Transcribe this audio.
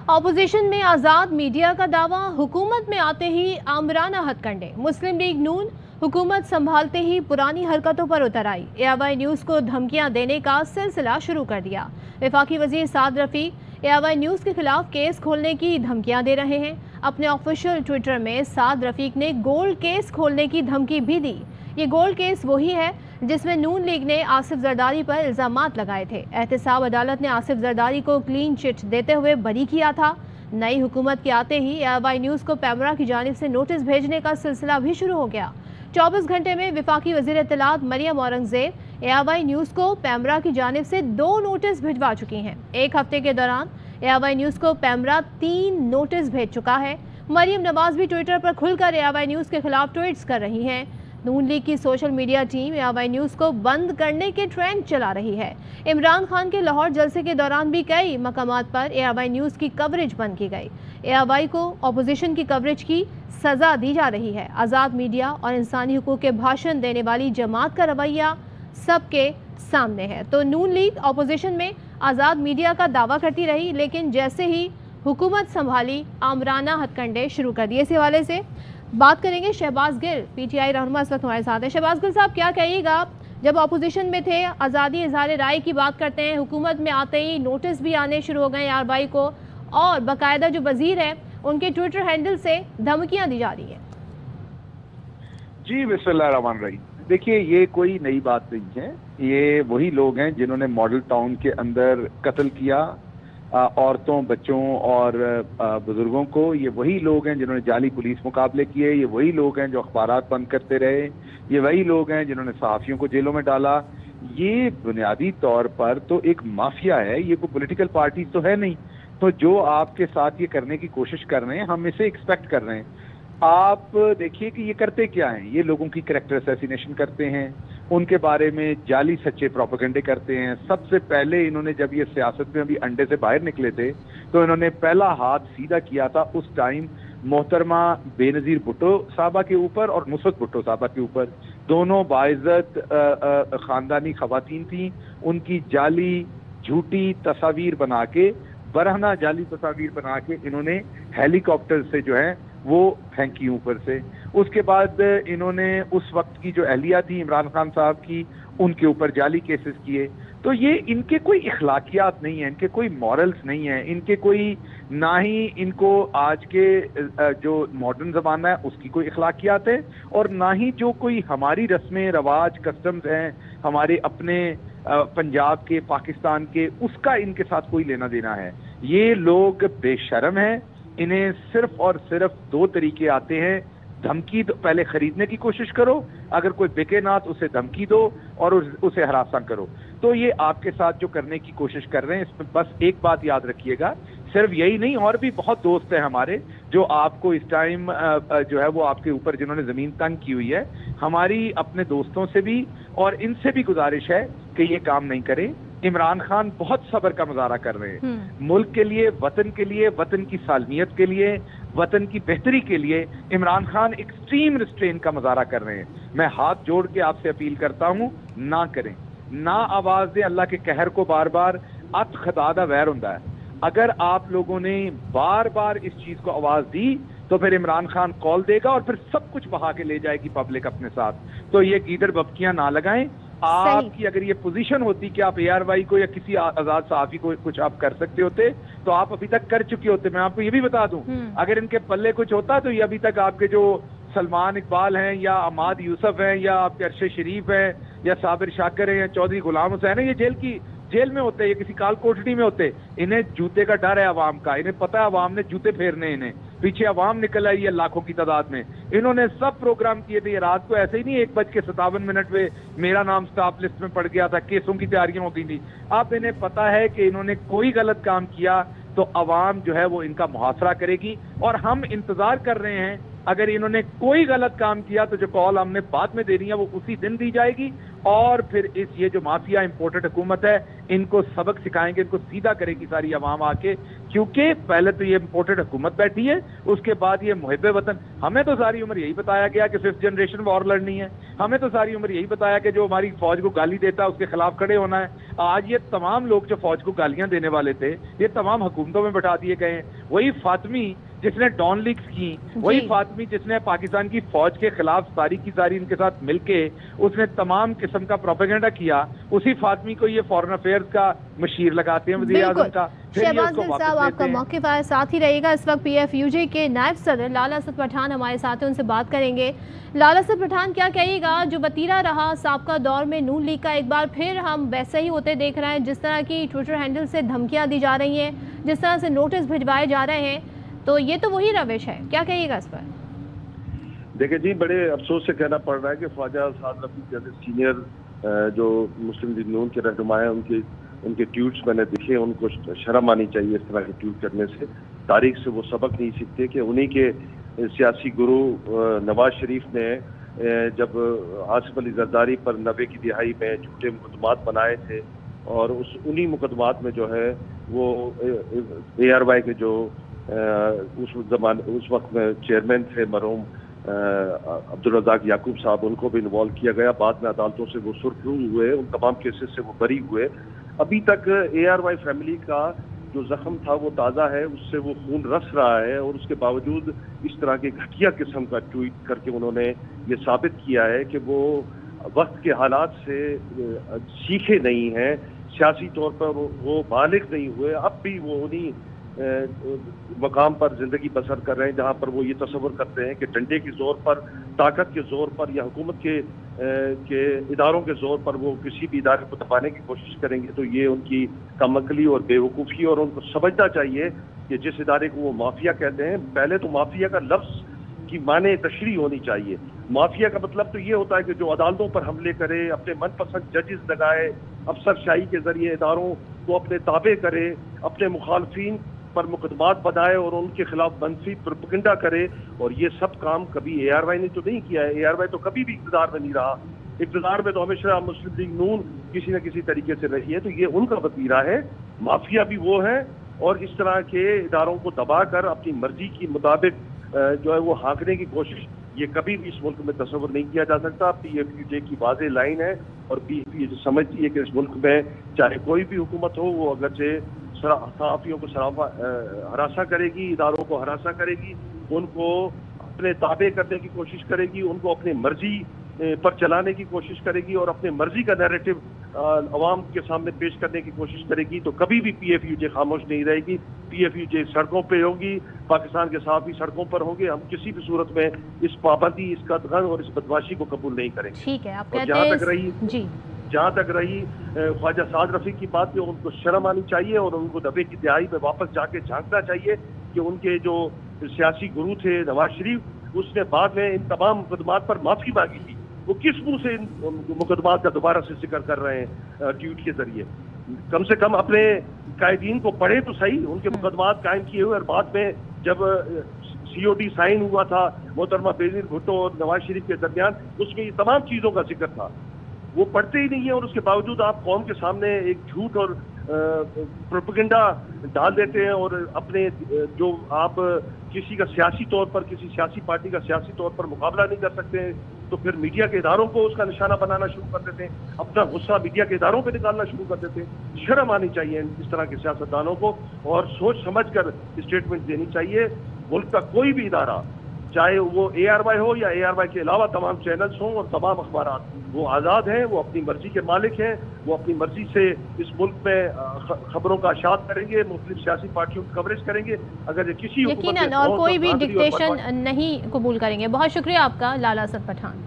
Opposition में आज़ाद media का दावा, हुकूमत में आते ही आमराना हथकंडे। मुस्लिम लीग नून हुकूमत संभालते ही पुरानी हरकतों पर उतर आई। एआईवाई न्यूज़ को धमकियां देने का सिलसिला शुरू कर दिया। वफाकी वजीर साद रफीक एआईवाई न्यूज़ के खिलाफ केस खोलने की धमकियां दे रहे हैं। अपने ऑफिशियल ट्विटर में साद रफीक ने गोल्ड केस खोलने की धमकी भी दी। ये गोल्ड केस वही है जिसमें नून लीग ने आसिफ जरदारी पर इल्जामात लगाए थे। एहतसाब अदालत ने आसिफ जरदारी को क्लीन चिट देते हुए बरी किया था। नई हुकूमत के आते ही एआईवाई न्यूज़ को पैमरा की जानिब से नोटिस भेजने का सिलसिला भी शुरू हो गया। 24 घंटे में वफाकी वज़ीर इत्तलात मरियम औरंगज़ेब एआईवाई न्यूज़ को पैमरा की जानिब से 2 नोटिस भिजवा चुकी हैं। एक हफ्ते के दौरान एआईवाई न्यूज़ को पैमरा 3 नोटिस भेज चुका है। मरियम नवाज भी ट्विटर पर खुलकर एआईवाई न्यूज़ के खिलाफ ट्वीट्स कर रही हैं। नून लीग की सोशल मीडिया टीम एआईवाई न्यूज़ को बंद करने के ट्रेंड चला रही है। इमरान खान के लाहौर जलसे के दौरान भी कई मकामात पर एआईवाई न्यूज़ की कवरेज बंद की गई। एआईवाई को अपोजिशन की कवरेज की सज़ा दी जा रही है। आज़ाद मीडिया और इंसानी हुकूक के भाषण देने वाली जमात का रवैया सबके सामने है। तो नून लीग अपोजिशन में आज़ाद मीडिया का दावा करती रही, लेकिन जैसे ही हुकूमत संभाली आमराना हथकंडे शुरू कर दिए। इस हवाले से बात करेंगे शहबाज गिल, पीटीआई रहनुमा इस वक्त हमारे साथ हैं। शहबाज गिल साहब, क्या कहिएगा आप? जब अपोजिशन में थे, आज़ादी इज़हार राय की बात करते हैं, हुकूमत में आते ही नोटिस भी आने शुरू हो गए एआईवाई को, और बाकायदा जो वजीर है उनके ट्विटर हैंडल से धमकियां दी जा रही है। जी बिस्मिल्लाहिर्रहमानिर्रहीम। देखिए, ये कोई नई बात नहीं है। ये वही लोग हैं जिन्होंने मॉडल टाउन के अंदर कत्ल किया औरतों, बच्चों और बुजुर्गों को। ये वही लोग हैं जिन्होंने जाली पुलिस मुकाबले किए। ये वही लोग हैं जो अखबारात बंद करते रहे। ये वही लोग हैं जिन्होंने सहाफ़ियों को जेलों में डाला। ये बुनियादी तौर पर तो एक माफिया है, ये कोई पॉलिटिकल पार्टी तो है नहीं। तो जो आपके साथ ये करने की कोशिश कर रहे हैं, हम इसे एक्सपेक्ट कर रहे हैं। आप देखिए कि ये करते क्या हैं। ये लोगों की कैरेक्टर असैसिनेशन करते हैं, उनके बारे में जाली सच्चे प्रोपेगेंडे करते हैं। सबसे पहले इन्होंने, जब ये सियासत में अभी अंडे से बाहर निकले थे, तो इन्होंने पहला हाथ सीधा किया था उस टाइम मोहतरमा बेनज़ीर भुट्टो साहबा के ऊपर और नुसरत भुट्टो साहबा के ऊपर। दोनों बाइज्जत खानदानी खवातीन थी। उनकी जाली झूठी तस्वीर बना के, बरहना जाली तस्वीर बना के इन्होंने हेलीकॉप्टर से जो है वो फेंकी ऊपर से। उसके बाद इन्होंने उस वक्त की जो अहलिया थी इमरान खान साहब की, उनके ऊपर जाली केसेस किए। तो ये इनके कोई इखलाकियात नहीं है, इनके कोई मॉरल्स नहीं है, इनके कोई, ना ही इनको आज के जो मॉडर्न ज़माना है उसकी कोई इखलाकियात है, और ना ही जो कोई हमारी रस्में रवाज कस्टम्स हैं हमारे अपने पंजाब के, पाकिस्तान के, उसका इनके साथ कोई लेना देना है। ये लोग बेशर्म हैं। इन्हें सिर्फ और सिर्फ 2 तरीके आते हैं। धमकी दो, पहले खरीदने की कोशिश करो, अगर कोई बिके ना तो उसे धमकी दो और उसे हरासा करो। तो ये आपके साथ जो करने की कोशिश कर रहे हैं, इसमें बस एक बात याद रखिएगा, सिर्फ यही नहीं, और भी बहुत दोस्त हैं हमारे जो आपको इस टाइम जो है वो आपके ऊपर जिन्होंने जमीन तंग की हुई है। हमारी अपने दोस्तों से भी और इनसे भी गुजारिश है कि ये काम नहीं करें। इमरान खान बहुत सब्र का मुजाहरा कर रहे हैं मुल्क के लिए, वतन की सालमियत के लिए, वतन की बेहतरी के लिए। इमरान खान एक्सट्रीम रिस्ट्रेन का मुजाहरा कर रहे हैं। मैं हाथ जोड़ के आपसे अपील करता हूं, ना करें, ना आवाज दें। अल्लाह के कहर को बार बार अत खदादा वैर होता है। अगर आप लोगों ने बार बार इस चीज को आवाज दी तो फिर इमरान खान कॉल देगा और फिर सब कुछ बहा के ले जाएगी पब्लिक अपने साथ। तो ये गीदड़ बबकियां ना लगाएं। आपकी अगर ये पोजीशन होती कि आप एआईवाई को या किसी आजाद सहाफी को कुछ आप कर सकते होते तो आप अभी तक कर चुके होते। मैं आपको ये भी बता दूं, अगर इनके पल्ले कुछ होता तो ये अभी तक आपके जो सलमान इकबाल हैं या अमाद यूसुफ हैं या आपके अरशद शरीफ हैं या साबिर शाकिर हैं या चौधरी गुलाम हुसैन है, ये जेल में होते, ये किसी काल कोठरी में होते। इन्हें जूते का डर है अवाम का, इन्हें पता है अवाम ने जूते फेरने, इन्हें पीछे अवाम निकल आई है लाखों की तादाद में। इन्होंने सब प्रोग्राम किए थे। ये रात को ऐसे ही नहीं 1:57 पे मेरा नाम स्टाफ लिस्ट में पड़ गया था, केसों की तैयारियां हो गई थी। अब इन्हें पता है कि इन्होंने कोई गलत काम किया तो अवाम जो है वो इनका मुहासरा करेगी, और हम इंतजार कर रहे हैं। अगर इन्होंने कोई गलत काम किया तो जो कॉल हमने बाद में देनी है वो उसी दिन दी जाएगी, और फिर ये जो माफिया इंपोर्टेड हुकूमत है इनको सबक सिखाएंगे, इनको सीधा करेगी सारी अवाम आके। کیونکہ پہلے تو یہ امپورٹڈ حکومت بیٹھی ہے، اس کے بعد یہ محب وطن. ہمیں تو ساری عمر یہی بتایا گیا کہ 5th جنریشن وار لڑنی ہے، ہمیں تو ساری عمر یہی بتایا کہ جو ہماری فوج کو گالی دیتا ہے اس کے خلاف کھڑے ہونا ہے. آج یہ تمام لوگ جو فوج کو گالیاں دینے والے تھے یہ تمام حکومتوں میں بٹھا دیے گئے ہیں. وہی فاطمی جس نے ڈان لیگز کی، وہی فاطمی جس نے پاکستان کی فوج کے خلاف ساری کی ساری ان کے ساتھ مل کے اس نے تمام قسم کا پروپیگنڈا کیا، اسی فاطمی کو یہ فارن افیئرز کا مشیر لگاتے ہیں وزیر اعظم کا. شہباز دل صاحب آپ کا موقف ہے، ساتھ ہی رہے گا. اس وقت PFUJ کے نائب صدر لالا اسد پٹھان ہمارے ساتھ ہیں، ان سے بات کریں گے. لالا اسد پٹھان، کیا کہیے گا جو وتیرہ رہا سابقہ دور میں نون لیگ کا، ایک بار پھر ہم ویسے ہی ہوتے دیکھ رہے ہیں، جس طرح کی ٹویٹر ہینڈل سے دھمکیاں دی جا رہی ہیں، جس طرح سے نوٹس بھجوائے جا رہے ہیں، تو یہ تو وہی روش ہے، کیا کہیے گا اس پر؟ دیکھیں جی، بڑے افسوس سے کہنا پڑ رہا ہے کہ خواجہ اسعد رفیع جیسے سینئر جو مسلم لیگ نون کے رہنما ہیں، ان کے ٹویٹس میں نے دیکھے. ان کو شرم آنی چاہیے اس طرح کے ٹویٹ کرنے سے. تاریخ سے وہ سبق نہیں سیکھتے کہ انہی کے سیاسی گرو نواز شریف نے جب آصف علی زرداری پر 90 کی دہائی میں جھوٹے مقدمات بنائے تھے، اور انہی مقدمات میں جو ہے وہ ARY کے جو اس وقت میں چیئرمین تھے مرحوم عبدالرزاق یعقوب صاحب، ان کو بھی انوالو کیا گیا. بعد میں عدالتوں سے وہ سرخرو ہوئے، ان تمام کیسز سے وہ بری ہوئے. ابھی تک ARY فیملی کا جو زخم تھا وہ تازہ ہے، اس سے وہ خون رس رہا ہے، اور اس کے باوجود اس طرح کے گھٹیا قسم کا ٹویٹ کر کے انہوں نے یہ ثابت کیا ہے کہ وہ وقت کے حالات سے سیکھے نہیں ہیں، سیاسی طور پر وہ بالغ نہیں ہوئے. اب بھی وہ انہی مقام پر زندگی بسر کر رہے ہیں جہاں پر وہ یہ تصور کرتے ہیں کہ ڈنڈے کے زور پر، طاقت کے زور پر، یا حکومت کے اداروں کے زور پر وہ کسی بھی ادارے کو دبانے کی کوشش کریں گے. تو یہ ان کی کم عقلی اور بے وقوفی، اور ان کو سمجھنا چاہیے کہ جس ادارے کو وہ مافیا کہتے ہیں، پہلے تو مافیا کا لفظ کی معنی تشریح ہونی چاہیے. مافیا کا مطلب تو یہ ہوتا ہے کہ جو عدالتوں پر حملے کرے، اپنے من پسند ججز لگائے، افسر شاہی کے ذریعے اداروں کو اپنے تابع کرے، اپنے مخالفین پر مقدمات بنائے اور ان کے خلاف منفی پروپیگنڈا کرے. اور یہ سب کام کبھی ARY نے تو نہیں کیا ہے. ARY تو کبھی بھی اقتدار میں نہیں رہا. اقتدار میں تو ہمیشہ مسلم لیگ نون کسی نہ کسی طریقے سے رہی ہے. تو یہ ان کا وتیرہ ہے. مافیا بھی وہ ہے، اور اس طرح کے اداروں کو دبا کر اپنی مرضی کے مطابق جو ہے وہ ہانکنے کی کوشش، یہ کبھی بھی اس ملک میں تصور نہیں کیا جا سکتا. PFUJ کی واضح لائن ہے، اور PFUJ سمجھتی ہے کہ اس ملک میں چاہے کوئی بھی حکومت ہو، وہ اگرچہ صحافیوں کو ہراساں کرے گی، اداروں کو ہراساں کرے گی، ان کو اپنے تابع کرنے کی کوشش کرے گی، ان کو اپنی مرضی پر چلانے کی کوشش کرے گی، اور اپنے مرضی کا نیریٹو عوام کے سامنے پیش کرنے کی کوشش کرے گی. تو کبھی بھی PFUJ خاموش نہیں رہے گی. PFUJ سڑکوں پہ ہوگی، پاکستان کے صحافی سڑکوں پر ہوں گے. ہم کسی بھی صورت میں اس پابندی، اس قدغن اور اس بدماشی کو قبول نہیں کریں گے. ٹھیک ہے، آپ کہتے ہیں جہاں تک رہی خواجہ اسعد رفیع کی بات پہ، ان کو شرم آنی چاہیے، اور ان کو 90 کی دہائی میں واپس جا کے جھانکنا چاہیے کہ ان کے جو سیاسی گرو تھے نواز شریف، اس نے بعد میں ان تمام مقدمات پر معافی مانگی تھی. وہ کس منہ سے ان مقدمات کا دوبارہ سے ذکر کر رہے ہیں ٹویٹ کے ذریعے؟ کم سے کم اپنے قائدین کو پڑھے تو صحیح، ان کے مقدمات قائم کیے ہوئے. اور بعد میں جب COD سائن ہوا تھا محترمہ بینظیر بھٹو اور نواز شریف کے درمیان، اس میں یہ تمام چیزوں کا ذکر تھا. وہ پڑھتے ہی نہیں ہیں، اور اس کے باوجود آپ قوم کے سامنے ایک جھوٹ اور پروپیگنڈا ڈال دیتے ہیں. اور اپنے جو آپ کسی کا سیاسی طور پر، کسی سیاسی پارٹی کا سیاسی طور پر مقابلہ نہیں کر سکتے ہیں، تو پھر میڈیا کے اداروں کو اس کا نشانہ بنانا شروع کر دیتے ہیں، اپنا غصہ میڈیا کے اداروں پہ نکالنا شروع کر دیتے ہیں. شرم آنی چاہیے اس طرح کے سیاستدانوں کو، اور سوچ سمجھ کر اسٹیٹمنٹ دینی چاہیے. ملک کا کوئی بھی ادارہ، چاہے وہ ARY ہو یا ARY کے علاوہ تمام چینلز ہوں اور تمام اخبارات، وہ آزاد ہیں، وہ اپنی مرضی کے مالک ہیں. وہ اپنی مرضی سے اس ملک میں خبروں کا اشاعت کریں گے، مختلف سیاسی پارٹیوں کی کوریج کریں گے. اگر یہ کسی یقیناً اور کوئی بھی ڈکٹیشن نہیں قبول کریں گے. بہت شکریہ آپ کا لالا اسد پٹھان.